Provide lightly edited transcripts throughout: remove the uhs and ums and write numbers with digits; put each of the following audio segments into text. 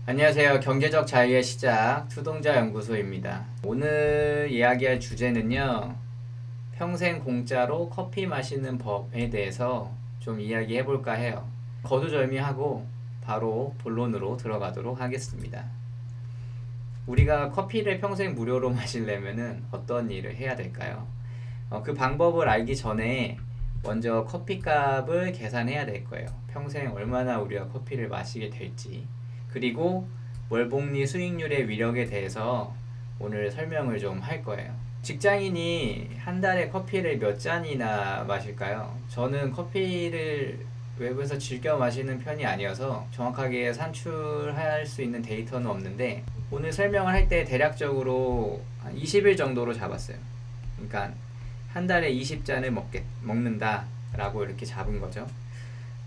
안녕하세요. 경제적 자유의 시작 투동자 연구소입니다. 오늘 이야기할 주제는요. 평생 공짜로 커피 마시는 법에 대해서 좀 이야기해 볼까 해요. 거두절미하고 바로 본론으로 들어가도록 하겠습니다. 우리가 커피를 평생 무료로 마시려면은 어떤 일을 해야 될까요? 그 방법을 알기 전에 먼저 커피값을 계산해야 될 거예요. 평생 얼마나 우리가 커피를 마시게 될지. 그리고 월복리 수익률의 위력에 대해서 오늘 설명을 좀 할 거예요. 직장인이 한 달에 커피를 몇 잔이나 마실까요? 저는 커피를 외부에서 즐겨 마시는 편이 아니어서 정확하게 산출할 수 있는 데이터는 없는데 오늘 설명을 할 때 대략적으로 한 20일 정도로 잡았어요. 그러니까 한 달에 20잔을 먹는다 라고 이렇게 잡은 거죠.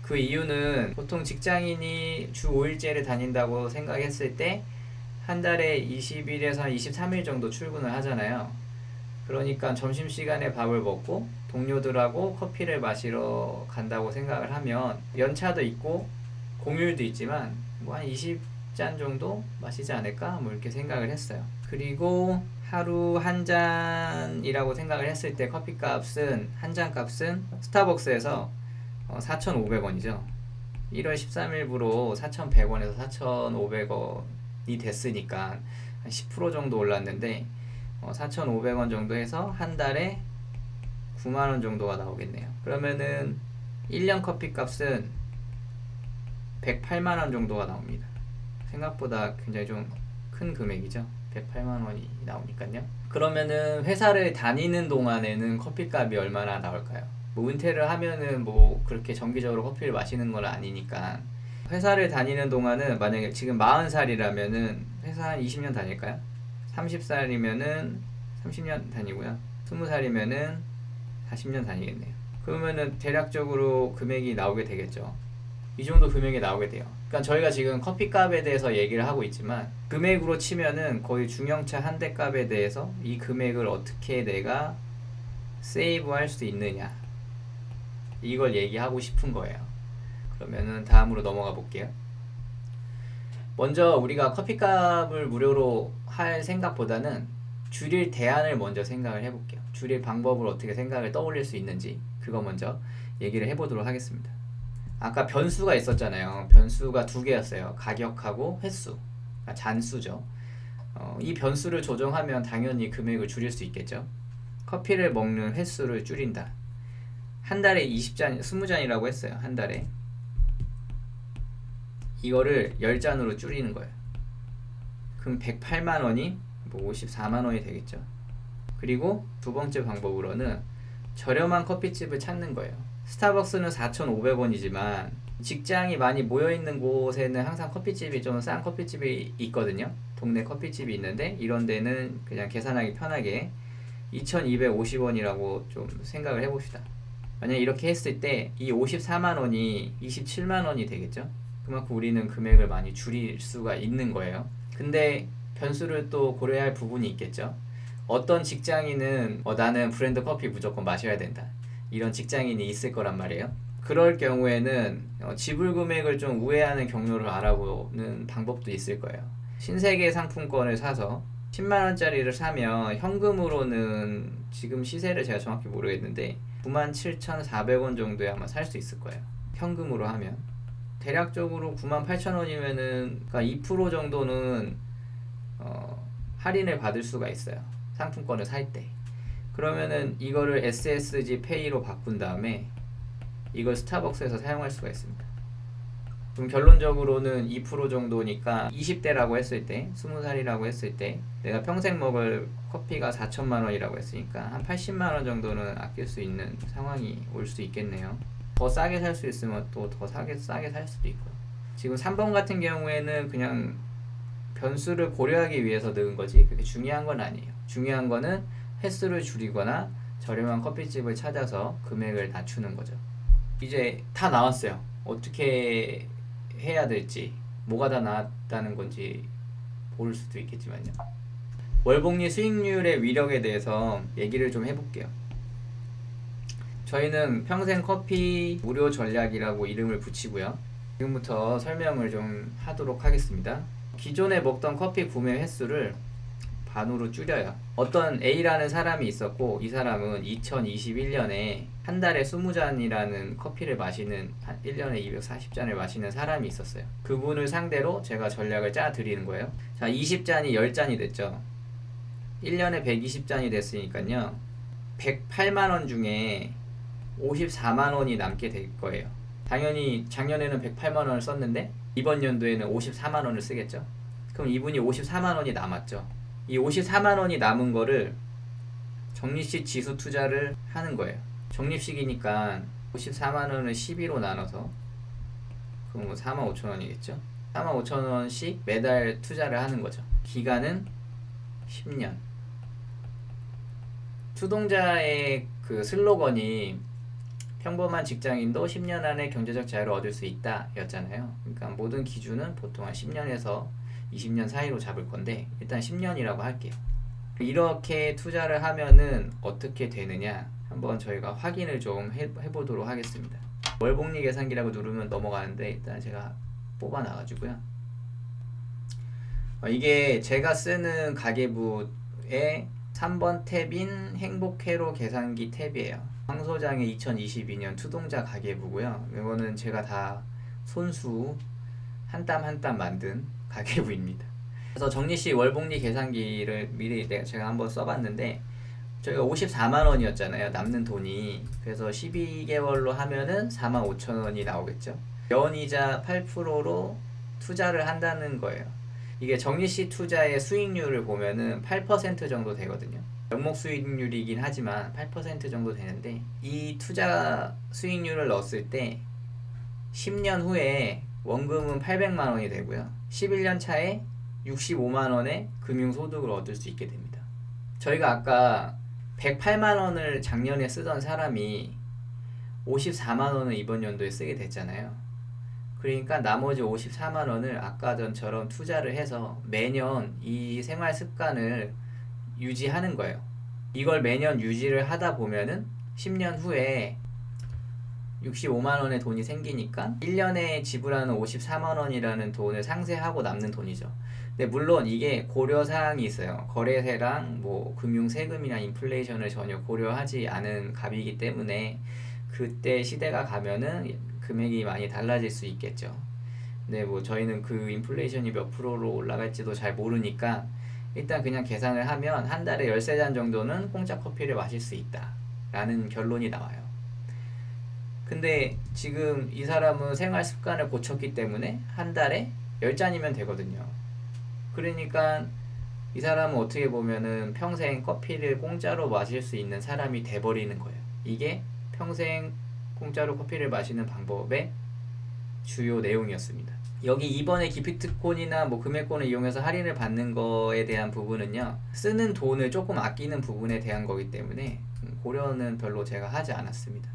그 이유는 보통 직장인이 주 5일제를 다닌다고 생각했을 때 한 달에 20일에서 23일 정도 출근을 하잖아요. 그러니까 점심시간에 밥을 먹고 동료들하고 커피를 마시러 간다고 생각을 하면 연차도 있고 공휴일도 있지만 뭐 한 20잔 정도 마시지 않을까? 뭐 이렇게 생각을 했어요. 그리고 하루 한 잔이라고 생각을 했을 때 커피 값은 한 잔 값은 스타벅스에서 4,500원이죠. 1월 13일부로 4,100원에서 4,500원이 됐으니까 한 10% 정도 올랐는데 4,500원 정도 해서 한 달에 9만원 정도가 나오겠네요. 그러면은 1년 커피 값은 108만원 정도가 나옵니다. 생각보다 굉장히 좀 큰 금액이죠. 108만원이 나오니까요. 그러면은 회사를 다니는 동안에는 커피값이 얼마나 나올까요? 뭐 은퇴를 하면은 뭐 그렇게 정기적으로 커피를 마시는 건 아니니까 회사를 다니는 동안은 만약에 지금 40살이라면은 회사 한 20년 다닐까요? 30살이면은 30년 다니고요. 20살이면은 40년 다니겠네요. 그러면은 대략적으로 금액이 나오게 되겠죠. 이 정도 금액이 나오게 돼요. 그러니까 저희가 지금 커피값에 대해서 얘기를 하고 있지만 금액으로 치면은 거의 중형차 한 대 값에 대해서 이 금액을 어떻게 내가 세이브 할 수 있느냐 이걸 얘기하고 싶은 거예요. 그러면은 다음으로 넘어가 볼게요. 먼저 우리가 커피값을 무료로 할 생각보다는 줄일 대안을 먼저 생각을 해볼게요. 줄일 방법을 어떻게 생각을 떠올릴 수 있는지 그거 먼저 얘기를 해보도록 하겠습니다. 아까 변수가 있었잖아요. 변수가 두 개였어요. 가격하고 횟수, 그러니까 잔수죠. 이 변수를 조정하면 당연히 금액을 줄일 수 있겠죠. 커피를 먹는 횟수를 줄인다. 한 달에 20잔, 20잔이라고 했어요. 한 달에. 이거를 10잔으로 줄이는 거예요. 그럼 108만원이 뭐 54만원이 되겠죠. 그리고 두 번째 방법으로는 저렴한 커피집을 찾는 거예요. 스타벅스는 4,500원이지만 직장이 많이 모여있는 곳에는 항상 커피집이 좀 싼 커피집이 있거든요. 동네 커피집이 있는데 이런 데는 그냥 계산하기 편하게 2,250원이라고 좀 생각을 해봅시다. 만약 이렇게 했을 때 이 54만원이 27만원이 되겠죠. 그만큼 우리는 금액을 많이 줄일 수가 있는 거예요. 근데 변수를 또 고려할 부분이 있겠죠. 어떤 직장인은 나는 브랜드 커피 무조건 마셔야 된다. 이런 직장인이 있을 거란 말이에요. 그럴 경우에는 지불 금액을 좀 우회하는 경로를 알아보는 방법도 있을 거예요. 신세계 상품권을 사서 10만원짜리를 사면 현금으로는 지금 시세를 제가 정확히 모르겠는데 97,400원 정도에 아마 살 수 있을 거예요. 현금으로 하면 대략적으로 98,000원이면은 그러니까 2% 정도는 할인을 받을 수가 있어요. 상품권을 살 때. 그러면은 이거를 SSG 페이로 바꾼 다음에 이걸 스타벅스에서 사용할 수가 있습니다. 그럼 결론적으로는 2% 정도니까 20대라고 했을 때 20살이라고 했을 때 내가 평생 먹을 커피가 4천만원이라고 했으니까 한 80만원 정도는 아낄 수 있는 상황이 올 수 있겠네요. 더 싸게 살 수 있으면 또 더 싸게 살 수도 있고요. 지금 3번 같은 경우에는 그냥 변수를 고려하기 위해서 넣은 거지 그게 중요한 건 아니에요. 중요한 거는 횟수를 줄이거나 저렴한 커피집을 찾아서 금액을 낮추는 거죠. 이제 다 나왔어요. 어떻게 해야 될지, 뭐가 다 나왔다는 건지 모를 수도 있겠지만요. 월복리 수익률의 위력에 대해서 얘기를 좀 해볼게요. 저희는 평생 커피 무료 전략이라고 이름을 붙이고요. 지금부터 설명을 좀 하도록 하겠습니다. 기존에 먹던 커피 구매 횟수를 반으로 줄여요. 어떤 A라는 사람이 있었고, 이 사람은 2021년에 한 달에 20잔이라는 커피를 마시는, 1년에 240잔을 마시는 사람이 있었어요. 그분을 상대로 제가 전략을 짜 드리는 거예요. 자, 20잔이 10잔이 됐죠. 1년에 120잔이 됐으니까요. 108만원 중에 54만원이 남게 될 거예요. 당연히 작년에는 108만원을 썼는데 이번 연도에는 54만원을 쓰겠죠. 그럼 이분이 54만원이 남았죠. 이 54만원이 남은 거를 적립식 지수 투자를 하는 거예요. 적립식이니까 54만원을 12로 나눠서 그럼 뭐 45,000원이겠죠. 45,000원씩 매달 투자를 하는 거죠. 기간은 10년. 투동자의 그 슬로건이 평범한 직장인도 10년 안에 경제적 자유를 얻을 수 있다 였잖아요. 그러니까 모든 기준은 보통 한 10년에서 20년 사이로 잡을 건데 일단 10년이라고 할게요. 이렇게 투자를 하면은 어떻게 되느냐 한번 저희가 확인을 좀 해보도록 하겠습니다. 월복리 계산기라고 누르면 넘어가는데 일단 제가 뽑아놔가지고요. 이게 제가 쓰는 가계부의 3번 탭인 행복회로 계산기 탭이에요. 황소장의 2022년 투동자 가계부고요. 이거는 제가 다 손수 한 땀 한 땀 만든 가계부입니다. 그래서 정리식 월복리 계산기를 미리 제가 한번 써봤는데 저희가 54만원이었잖아요. 남는 돈이. 그래서 12개월로 하면은 45,000원이 나오겠죠. 연이자 8%로 투자를 한다는 거예요. 이게 정리식 투자의 수익률을 보면은 8% 정도 되거든요. 명목 수익률이긴 하지만 8% 정도 되는데 이 투자 수익률을 넣었을 때 10년 후에 원금은 800만원이 되고요. 11년 차에 65만원의 금융소득을 얻을 수 있게 됩니다. 저희가 아까 108만원을 작년에 쓰던 사람이 54만원을 이번 연도에 쓰게 됐잖아요. 그러니까 나머지 54만원을 아까 전처럼 투자를 해서 매년 이 생활 습관을 유지하는 거예요. 이걸 매년 유지를 하다 보면은 10년 후에 65만원의 돈이 생기니까 1년에 지불하는 54만원이라는 돈을 상쇄하고 남는 돈이죠. 근데 물론 이게 고려사항이 있어요. 거래세랑 뭐 금융세금이나 인플레이션을 전혀 고려하지 않은 값이기 때문에 그때 시대가 가면은 금액이 많이 달라질 수 있겠죠. 근데 뭐 저희는 그 인플레이션이 몇 프로로 올라갈지도 잘 모르니까 일단 그냥 계산을 하면 한 달에 13잔 정도는 공짜 커피를 마실 수 있다 라는 결론이 나와요. 근데 지금 이 사람은 생활 습관을 고쳤기 때문에 한 달에 10잔이면 되거든요. 그러니까 이 사람은 어떻게 보면은 평생 커피를 공짜로 마실 수 있는 사람이 돼버리는 거예요. 이게 평생 공짜로 커피를 마시는 방법의 주요 내용이었습니다. 여기 이번에 기프트콘이나 뭐 금액권을 이용해서 할인을 받는 거에 대한 부분은요, 쓰는 돈을 조금 아끼는 부분에 대한 거기 때문에 고려는 별로 제가 하지 않았습니다.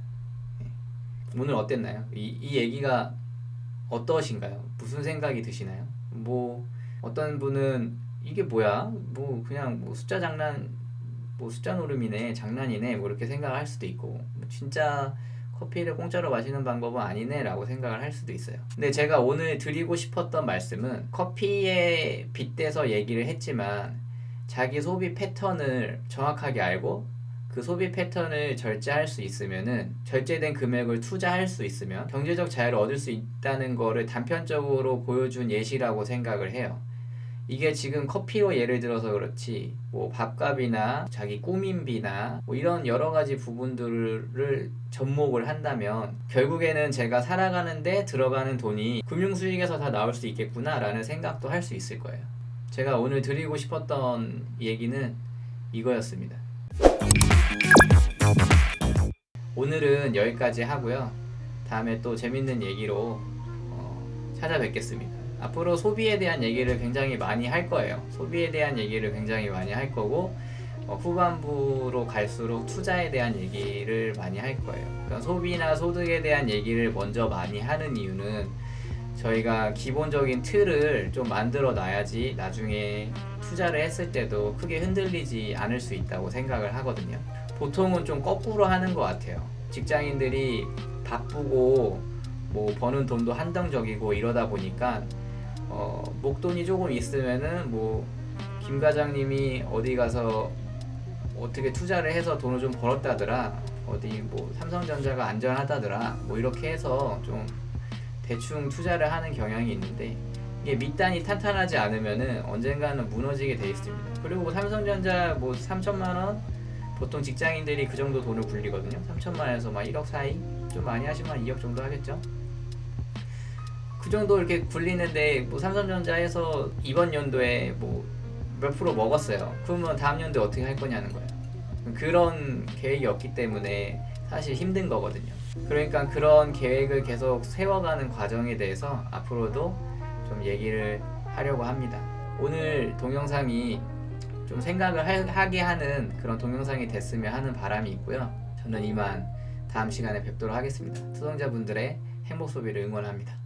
오늘 어땠나요? 이 얘기가 어떠신가요? 무슨 생각이 드시나요? 뭐 어떤 분은 이게 뭐야? 뭐 그냥 뭐 숫자 장난, 뭐 숫자 노름이네, 장난이네, 뭐 이렇게 생각할 수도 있고, 진짜 커피를 공짜로 마시는 방법은 아니네 라고 생각을 할 수도 있어요. 근데 제가 오늘 드리고 싶었던 말씀은 커피에 빗대서 얘기를 했지만 자기 소비 패턴을 정확하게 알고 그 소비 패턴을 절제할 수 있으면은, 절제된 금액을 투자할 수 있으면 경제적 자유를 얻을 수 있다는 거를 단편적으로 보여준 예시라고 생각을 해요. 이게 지금 커피로 예를 들어서 그렇지 뭐 밥값이나 자기 꾸민비나 뭐 이런 여러 가지 부분들을 접목을 한다면 결국에는 제가 살아가는데 들어가는 돈이 금융수익에서 다 나올 수 있겠구나 라는 생각도 할 수 있을 거예요. 제가 오늘 드리고 싶었던 얘기는 이거였습니다. 오늘은 여기까지 하고요. 다음에 또 재밌는 얘기로 찾아뵙겠습니다. 앞으로 소비에 대한 얘기를 굉장히 많이 할 거예요. 소비에 대한 얘기를 굉장히 많이 할 거고, 후반부로 갈수록 투자에 대한 얘기를 많이 할 거예요. 그러니까 소비나 소득에 대한 얘기를 먼저 많이 하는 이유는 저희가 기본적인 틀을 좀 만들어 놔야지 나중에 투자를 했을 때도 크게 흔들리지 않을 수 있다고 생각을 하거든요. 보통은 좀 거꾸로 하는 것 같아요. 직장인들이 바쁘고 뭐 버는 돈도 한정적이고 이러다 보니까 목돈이 조금 있으면은 뭐 김 과장님이 어디 가서 어떻게 투자를 해서 돈을 좀 벌었다더라, 어디 뭐 삼성전자가 안전하다더라, 뭐 이렇게 해서 좀 대충 투자를 하는 경향이 있는데, 이게 밑단이 탄탄하지 않으면은 언젠가는 무너지게 돼 있습니다. 그리고 뭐 삼성전자 뭐 3천만 원, 보통 직장인들이 그 정도 돈을 굴리거든요. 3천만 원에서 막 1억 사이, 좀 많이 하시면 2억 정도 하겠죠. 그 정도 이렇게 굴리는데 뭐 삼성전자에서 이번 연도에 뭐 몇 프로 먹었어요. 그러면 다음 연도에 어떻게 할 거냐는 거예요. 그런 계획이 없기 때문에 사실 힘든 거거든요. 그러니까 그런 계획을 계속 세워가는 과정에 대해서 앞으로도 좀 얘기를 하려고 합니다. 오늘 동영상이 좀 생각을 하게 하는 그런 동영상이 됐으면 하는 바람이 있고요. 저는 이만 다음 시간에 뵙도록 하겠습니다. 투자자분들의 행복 소비를 응원합니다.